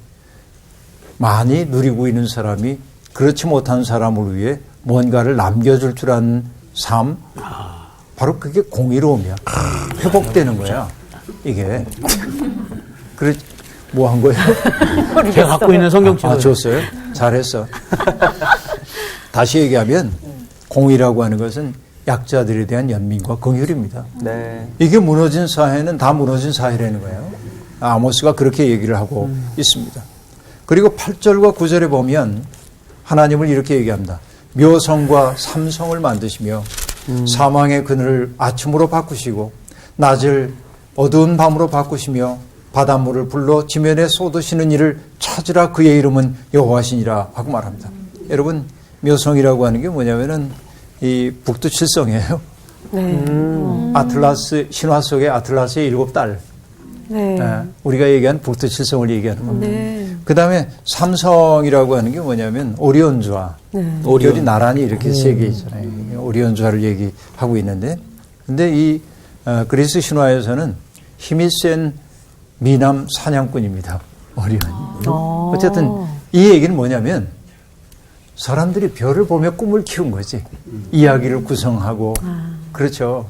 [SPEAKER 2] 많이 누리고 있는 사람이 그렇지 못한 사람을 위해 뭔가를 남겨줄 줄 아는 삶, 바로 그게 공의로움이야. 회복되는 거야. 이게. 그래, 뭐 한 거예요?
[SPEAKER 3] 제가 갖고 있는 성경책을.
[SPEAKER 2] 줬어요? 잘했어. 다시 얘기하면 공의라고 하는 것은 약자들에 대한 연민과 긍휼입니다.
[SPEAKER 1] 네.
[SPEAKER 2] 이게 무너진 사회는 다 무너진 사회라는 거예요. 아모스가 그렇게 얘기를 하고 있습니다. 그리고 8절과 9절에 보면 하나님을 이렇게 얘기합니다. 묘성과 삼성을 만드시며 사망의 그늘을 아침으로 바꾸시고 낮을 어두운 밤으로 바꾸시며 바닷물을 불러 지면에 쏟으시는 이를 찾으라 그의 이름은 여호와시니라 하고 말합니다. 여러분 묘성이라고 하는 게 뭐냐면은 이 북두칠성이에요.
[SPEAKER 4] 네.
[SPEAKER 2] 아틀라스 신화 속의 아틀라스의 7딸.
[SPEAKER 4] 네.
[SPEAKER 2] 우리가 얘기한 북두칠성을 얘기하는 겁니다.
[SPEAKER 4] 네.
[SPEAKER 2] 그 다음에 삼성이라고 하는 게 뭐냐면 오리온주화. 별이 나란히 이렇게 세 개 있잖아요. 오리온주화를 얘기하고 있는데 근데 이 그리스 신화에서는 힘이 센 미남 사냥꾼입니다. 오리온이. 어쨌든 이 얘기는 뭐냐면 사람들이 별을 보며 꿈을 키운 거지. 이야기를 구성하고. 그렇죠.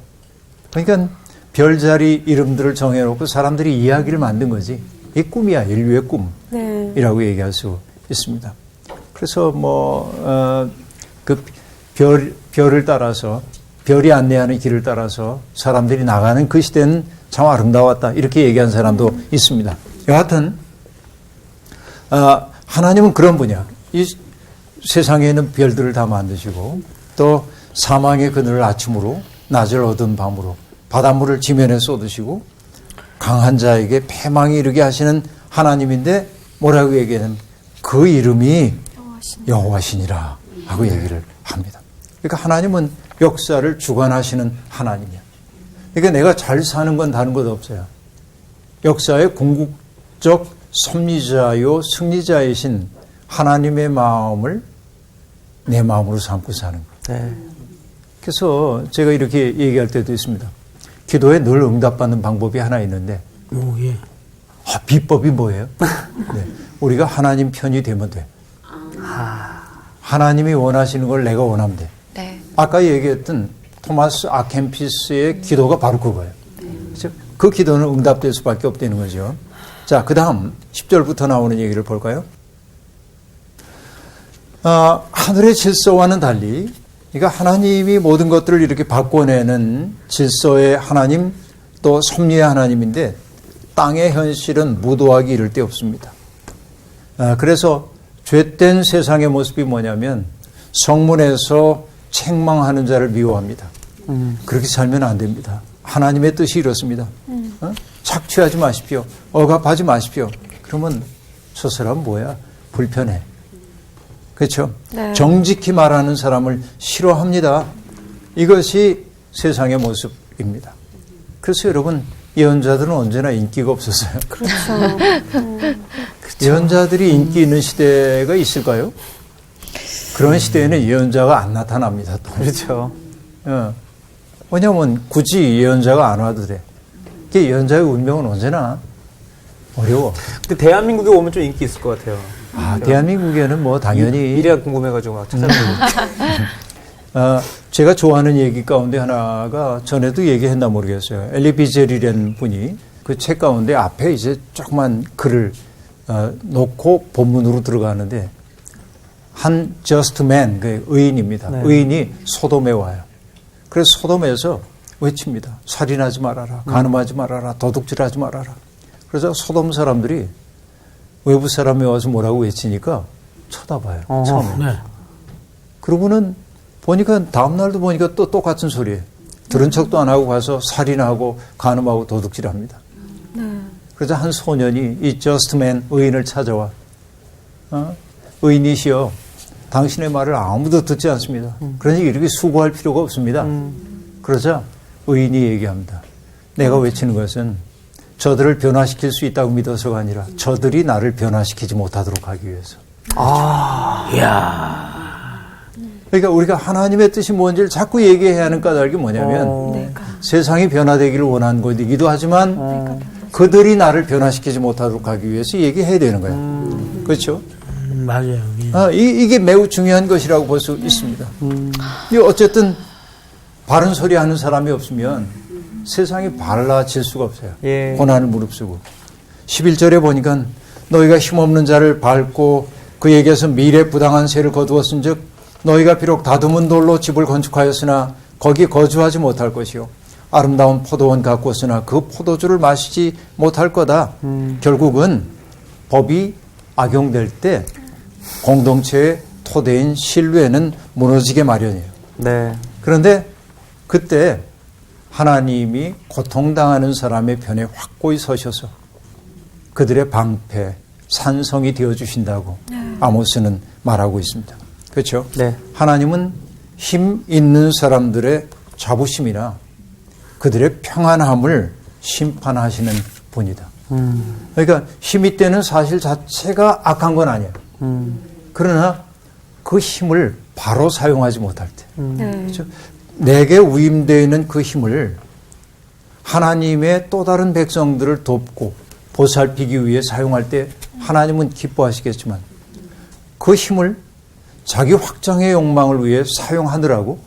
[SPEAKER 2] 그러니까 별자리 이름들을 정해놓고 사람들이 이야기를 만든 거지. 이 꿈이야. 인류의 꿈이라고
[SPEAKER 4] 네.
[SPEAKER 2] 얘기할 수 있습니다. 그래서 그 별을 따라서 별이 안내하는 길을 따라서 사람들이 나가는 그 시대는 참 아름다웠다. 이렇게 얘기한 사람도 있습니다. 여하튼 하나님은 그런 분이야. 이 세상에 있는 별들을 다 만드시고 또 사망의 그늘을 아침으로 낮을 어두운 밤으로 바닷물을 지면에 쏟으시고 강한 자에게 패망이 이르게 하시는 하나님인데 뭐라고 얘기하냐면 그 이름이 여호와시니라 하고 얘기를 합니다. 그러니까 하나님은 역사를 주관하시는 하나님이야. 그러니까 내가 잘 사는 건 다른 것 없어요. 역사의 궁극적 섭리자요 승리자이신 하나님의 마음을 내 마음으로 삼고 사는 거예요.
[SPEAKER 1] 네.
[SPEAKER 2] 그래서 제가 이렇게 얘기할 때도 있습니다. 기도에 늘 응답받는 방법이 하나 있는데
[SPEAKER 3] 예.
[SPEAKER 2] 비법이 뭐예요? 네. 우리가 하나님 편이 되면 돼. 하나님이 원하시는 걸 내가 원하면 돼.
[SPEAKER 6] 네.
[SPEAKER 2] 아까 얘기했던 토마스 아켄피스의 기도가 바로 그거예요. 그렇죠? 그 기도는 응답될 수밖에 없다는 거죠. 자, 그 다음 10절부터 나오는 얘기를 볼까요? 하늘의 질서와는 달리 그러니까 하나님이 모든 것들을 이렇게 바꿔내는 질서의 하나님 또 섭리의 하나님인데 땅의 현실은 무도하기 이를 데 없습니다. 그래서 죄된 세상의 모습이 뭐냐면 성문에서 책망하는 자를 미워합니다. 그렇게 살면 안 됩니다. 하나님의 뜻이 이렇습니다. 착취하지 마십시오. 억압하지 마십시오. 그러면 저 사람 뭐야? 불편해. 그렇죠?
[SPEAKER 4] 네.
[SPEAKER 2] 정직히 말하는 사람을 싫어합니다. 이것이 세상의 모습입니다. 그래서 여러분 예언자들은 언제나 인기가 없었어요.
[SPEAKER 4] 그렇죠.
[SPEAKER 2] 예언자들이 인기 있는 시대가 있을까요? 그런 시대에는 예언자가 안 나타납니다. 또.
[SPEAKER 1] 그렇죠.
[SPEAKER 2] 왜냐하면 굳이 예언자가 안 와도 돼. 예언자의 운명은 언제나 어려워.
[SPEAKER 1] 근데 대한민국에 오면 좀 인기 있을 것 같아요.
[SPEAKER 2] 대한민국에는 뭐 당연히
[SPEAKER 1] 미래가 궁금해가지고 막 찾아보고.
[SPEAKER 2] 제가 좋아하는 얘기 가운데 하나가 전에도 얘기했나 모르겠어요. 엘리 비젤이라는 분이 그 책 가운데 앞에 이제 조그만 글을 놓고 본문으로 들어가는데 한 just man, 그 의인입니다.
[SPEAKER 1] 네.
[SPEAKER 2] 의인이 소돔에 와요. 그래서 소돔에서 외칩니다. 살인하지 말아라, 간음하지 말아라, 도둑질하지 말아라. 그래서 소돔 사람들이 외부 사람이 와서 뭐라고 외치니까 쳐다봐요. 처음에.
[SPEAKER 3] 네.
[SPEAKER 2] 그러고는 보니까 다음날도 보니까 또 똑같은 소리예요. 들은 척도 안 하고 가서 살인하고 간음하고 도둑질합니다. 그래서 한 소년이 이 저스트맨 의인을 찾아와. 의인이시여, 당신의 말을 아무도 듣지 않습니다. 그러니 이렇게 수고할 필요가 없습니다. 그러자 의인이 얘기합니다. 내가 외치는 것은 저들을 변화시킬 수 있다고 믿어서가 아니라 저들이 나를 변화시키지 못하도록 하기 위해서. 그러니까 우리가 하나님의 뜻이 뭔지를 자꾸 얘기해야 하는 까닭이 뭐냐면 세상이 변화되기를 원하는 것이기도 하지만 그들이 나를 변화시키지 못하도록 하기 위해서 얘기해야 되는 거예요. 그렇죠?
[SPEAKER 3] 맞아요. 예.
[SPEAKER 2] 이게 매우 중요한 것이라고 볼 수 있습니다. 어쨌든 바른 소리 하는 사람이 없으면 세상이 발라질 수가 없어요.
[SPEAKER 1] 예.
[SPEAKER 2] 고난을 무릅쓰고. 11절에 보니까 너희가 힘없는 자를 밟고 그에게서 미래 부당한 세를 거두었은 즉 너희가 비록 다듬은 돌로 집을 건축하였으나 거기 거주하지 못할 것이요 아름다운 포도원 가꾸었으나 그 포도주를 마시지 못할 거다. 결국은 법이 악용될 때 공동체의 토대인 신뢰는 무너지게 마련이에요.
[SPEAKER 1] 네.
[SPEAKER 2] 그런데 그때 하나님이 고통당하는 사람의 편에 확고히 서셔서 그들의 방패, 산성이 되어주신다고 아모스는 말하고 있습니다. 그렇죠?
[SPEAKER 1] 네.
[SPEAKER 2] 하나님은 힘 있는 사람들의 자부심이나 그들의 평안함을 심판하시는 분이다. 그러니까 힘이 때는 사실 자체가 악한 건 아니에요. 그러나 그 힘을 바로 사용하지 못할 때.
[SPEAKER 4] 네.
[SPEAKER 2] 그렇죠? 내게 위임되어 있는 그 힘을 하나님의 또 다른 백성들을 돕고 보살피기 위해 사용할 때 하나님은 기뻐하시겠지만 그 힘을 자기 확장의 욕망을 위해 사용하느라고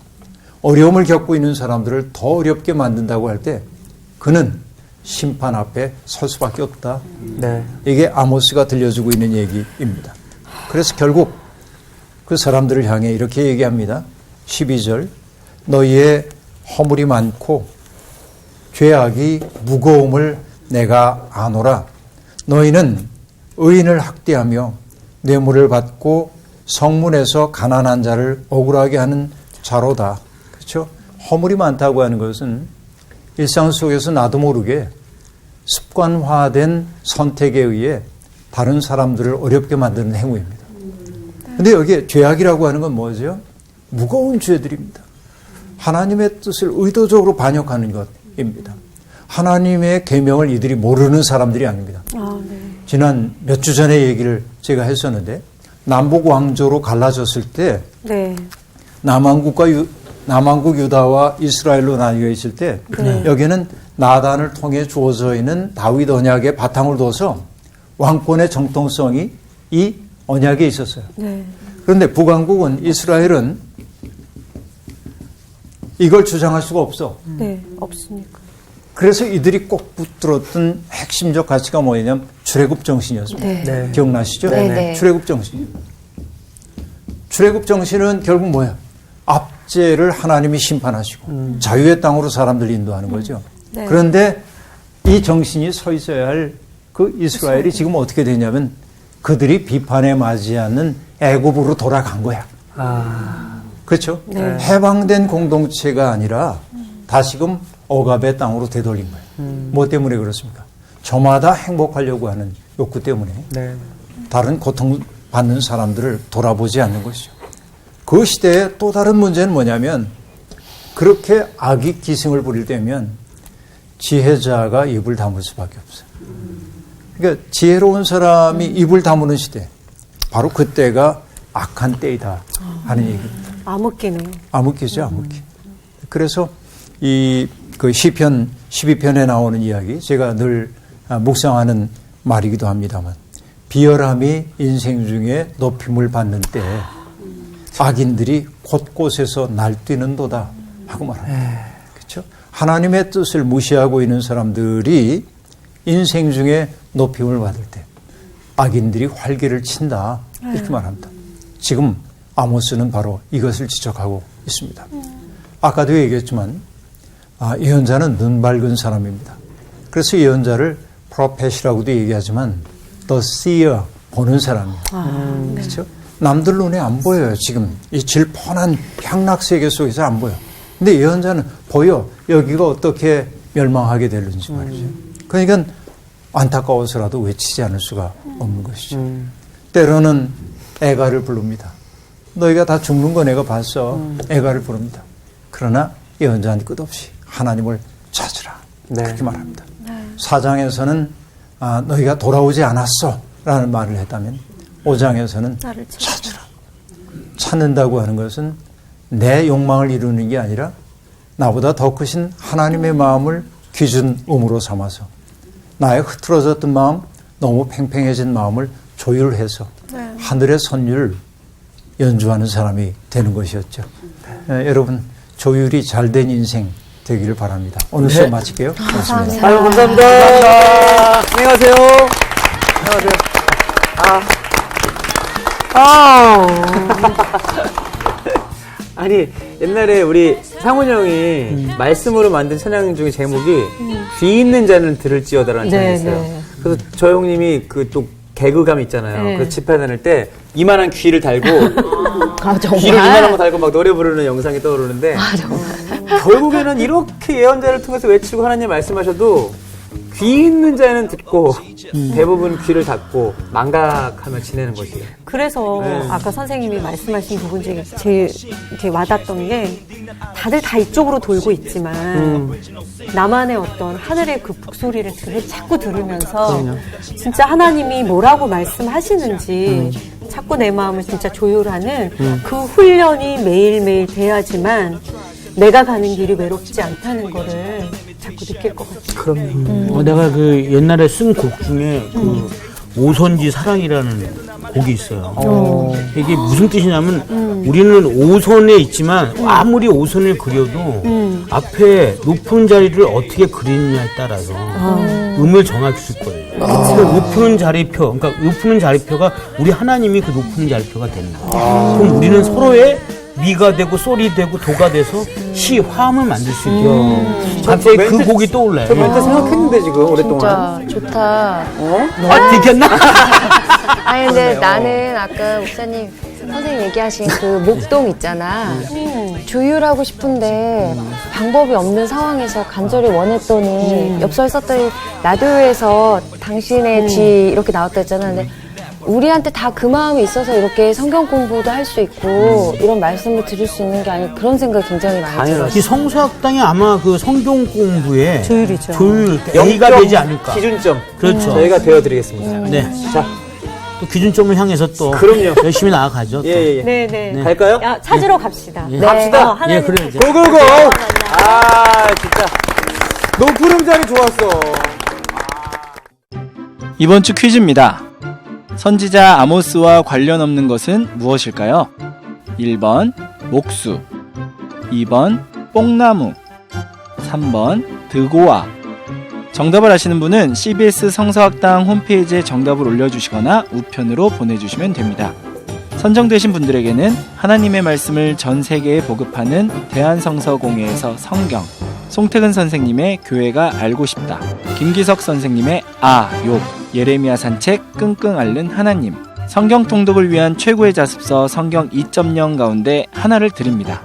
[SPEAKER 2] 어려움을 겪고 있는 사람들을 더 어렵게 만든다고 할 때 그는 심판 앞에 설 수밖에 없다.
[SPEAKER 1] 네.
[SPEAKER 2] 이게 아모스가 들려주고 있는 얘기입니다. 그래서 결국 그 사람들을 향해 이렇게 얘기합니다. 12절 너희의 허물이 많고 죄악이 무거움을 내가 아노라. 너희는 의인을 학대하며 뇌물을 받고 성문에서 가난한 자를 억울하게 하는 자로다. 그렇죠? 허물이 많다고 하는 것은 일상 속에서 나도 모르게 습관화된 선택에 의해 다른 사람들을 어렵게 만드는 행위입니다. 근데 여기에 죄악이라고 하는 건 뭐죠? 무거운 죄들입니다. 하나님의 뜻을 의도적으로 반역하는 것입니다. 하나님의 계명을 이들이 모르는 사람들이 아닙니다. 지난 몇 주 전에 얘기를 제가 했었는데 남북 왕조로 갈라졌을 때
[SPEAKER 4] 네.
[SPEAKER 2] 남왕국 유다와 이스라엘로 나뉘어 있을 때 여기는 나단을 통해 주어져 있는 다윗 언약의 바탕을 둬서 왕권의 정통성이 이 언약에 있었어요.
[SPEAKER 4] 네.
[SPEAKER 2] 그런데 북왕국은 이스라엘은 이걸 주장할 수가 없어.
[SPEAKER 4] 네. 없으니까.
[SPEAKER 2] 그래서 이들이 꼭 붙들었던 핵심적 가치가 뭐냐면 출애굽 정신이었습니다.
[SPEAKER 4] 네.
[SPEAKER 1] 네.
[SPEAKER 2] 기억나시죠?
[SPEAKER 6] 네, 네.
[SPEAKER 2] 출애굽 정신. 출애굽 정신은 결국 뭐야? 압제를 하나님이 심판하시고 자유의 땅으로 사람들 인도하는 거죠.
[SPEAKER 4] 네.
[SPEAKER 2] 그런데 이 정신이 서 있어야 할 그 이스라엘이 지금 어떻게 되냐면 그들이 비판에 맞이하는 애굽으로 돌아간 거야. 그렇죠?
[SPEAKER 4] 네.
[SPEAKER 2] 해방된 공동체가 아니라 다시금 억압의 땅으로 되돌린 거예요. 뭐 때문에 그렇습니까? 저마다 행복하려고 하는 욕구 때문에
[SPEAKER 1] 네.
[SPEAKER 2] 다른 고통받는 사람들을 돌아보지 않는 것이죠. 그 시대의 또 다른 문제는 뭐냐면 그렇게 악이 기승을 부릴 때면 지혜자가 입을 다물 수밖에 없어요. 그러니까 지혜로운 사람이 입을 다무는 시대, 바로 그때가 악한 때이다 하는 얘기입니다.
[SPEAKER 4] 암흑기네요.
[SPEAKER 2] 암흑기죠, 암흑기. 그래서 그 시편 12편에 나오는 이야기, 제가 늘 묵상하는 말이기도 합니다만, 비열함이 인생 중에 높임을 받는 때 악인들이 곳곳에서 날뛰는도다 하고 말합니다. 그렇죠? 하나님의 뜻을 무시하고 있는 사람들이 인생 중에 높임을 받을 때 악인들이 활개를 친다 이렇게 말합니다. 지금 아모스는 바로 이것을 지적하고 있습니다. 아까도 얘기했지만 예언자는 눈 밝은 사람입니다. 그래서 예언자를 프로펫이라고도 얘기하지만 the seer, 보는 사람이에요. 그렇죠? 남들 눈에 안 보여요. 지금 이 질펀한 향락세계 속에서 안 보여. 근데 예언자는 보여. 여기가 어떻게 멸망하게 되는지 말이죠. 그러니까 안타까워서라도 외치지 않을 수가 없는 것이죠. 때로는 애가를 부릅니다. 너희가 다 죽는 거 내가 봤어. 애가를 부릅니다. 그러나 예언자는 끝없이 하나님을 찾으라.
[SPEAKER 1] 네.
[SPEAKER 2] 그렇게 말합니다. 4장에서는 너희가 돌아오지 않았어 라는 말을 했다면 5장에서는
[SPEAKER 4] 나를
[SPEAKER 2] 찾으라. 찾는다고 하는 것은 내 욕망을 이루는 게 아니라 나보다 더 크신 하나님의 마음을 기준음으로 삼아서 나의 흐트러졌던 마음, 너무 팽팽해진 마음을 조율해서 하늘의 선율을 연주하는 사람이 되는 것이었죠. 여러분 조율이 잘 된 인생 되기를 바랍니다. 오늘 수업 마칠게요. 고맙습니다.
[SPEAKER 1] 아유, 감사합니다. 안녕하세요. 안녕하세요. 아니, 옛날에 우리 상훈이 형이 말씀으로 만든 찬양 중에 제목이 귀 있는 자는 들을지어다라는 찬양이 있어요.
[SPEAKER 4] 네.
[SPEAKER 1] 그래서 저 형님이 그 또 개그감 있잖아요.
[SPEAKER 4] 네.
[SPEAKER 1] 그래서 집회 다닐 때 이만한 귀를 달고
[SPEAKER 6] 정말?
[SPEAKER 1] 귀를 이만한 거 달고 막 노래 부르는 영상이 떠오르는데 결국에는 이렇게 예언자를 통해서 외치고 하나님 말씀하셔도 귀 있는 자는 듣고 대부분 귀를 닫고 망각하며 지내는 것이에요.
[SPEAKER 4] 그래서 아까 선생님이 말씀하신 부분 중에 제일 이렇게 와닿던 게 다들 다 이쪽으로 돌고 있지만 나만의 어떤 하늘의 그 북소리를 자꾸 들으면서 진짜 하나님이 뭐라고 말씀하시는지 자꾸 내 마음을 진짜 조율하는 그 훈련이 매일매일 돼야지만 내가 가는 길이 외롭지 않다는 거를 자꾸 느낄 것 같아요.
[SPEAKER 3] 그럼요. 내가 그 옛날에 쓴 곡 중에 그 오선지 사랑이라는 곡이 있어요. 이게 무슨 뜻이냐면 우리는 오선에 있지만 아무리 오선을 그려도 앞에 높은 자리를 어떻게 그리느냐에 따라서 음을 정할 수 있을 거예요. 그 높은 자리표, 그러니까 높은 자리표가 우리 하나님이 그 높은 자리표가 되는 거예요. 그럼 우리는 서로의 미가 되고 솔이 되고 도가 돼서 시, 화음을 만들 수 있죠. 갑자기 그 곡이 떠올라요.
[SPEAKER 1] 저 멘트 생각했는데 지금 오랫동안.
[SPEAKER 6] 진짜 좋다.
[SPEAKER 3] 아, 들켰나?
[SPEAKER 6] 아니 근데 나는 아까 목사님 선생님 얘기하신 그 목동 있잖아. 조율하고 싶은데 방법이 없는 상황에서 간절히 원했더니 엽서에 썼더니 라디오에서 당신의 지 이렇게 나왔다 했잖아. 근데 우리한테 다 그 마음이 있어서 이렇게 성경 공부도 할 수 있고 이런 말씀을 드릴 수 있는 게 아니 그런 생각이 굉장히 많이 들어요.
[SPEAKER 3] 이 성서학당이 아마 그 성경 공부에
[SPEAKER 4] 조율이죠.
[SPEAKER 3] 조율 A가 되지 않을까.
[SPEAKER 1] 기준점.
[SPEAKER 3] 그렇죠.
[SPEAKER 1] 저희가 되어드리겠습니다.
[SPEAKER 3] 네.
[SPEAKER 1] 자,
[SPEAKER 3] 또 기준점을 향해서 또
[SPEAKER 1] 그럼요.
[SPEAKER 3] 열심히 나아가죠. 또.
[SPEAKER 1] 예.
[SPEAKER 4] 네네.
[SPEAKER 1] 갈까요?
[SPEAKER 4] 야, 찾으러 갑시다.
[SPEAKER 3] 예.
[SPEAKER 1] 갑시다.
[SPEAKER 3] 예, 그래 이제.
[SPEAKER 1] 고고고! 아, 진짜. 높은 음자리 좋았어.
[SPEAKER 7] 이번 주 퀴즈입니다. 선지자 아모스와 관련 없는 것은 무엇일까요? 1번 목수, 2번 뽕나무, 3번 드고아. 정답을 아시는 분은 CBS 성서학당 홈페이지에 정답을 올려주시거나 우편으로 보내주시면 됩니다. 선정되신 분들에게는 하나님의 말씀을 전 세계에 보급하는 대한성서공회에서 성경, 송태근 선생님의 교회가 알고 싶다, 김기석 선생님의 욥, 예레미야 산책, 끙끙 앓는 하나님, 성경 통독을 위한 최고의 자습서 성경 2.0 가운데 하나를 드립니다.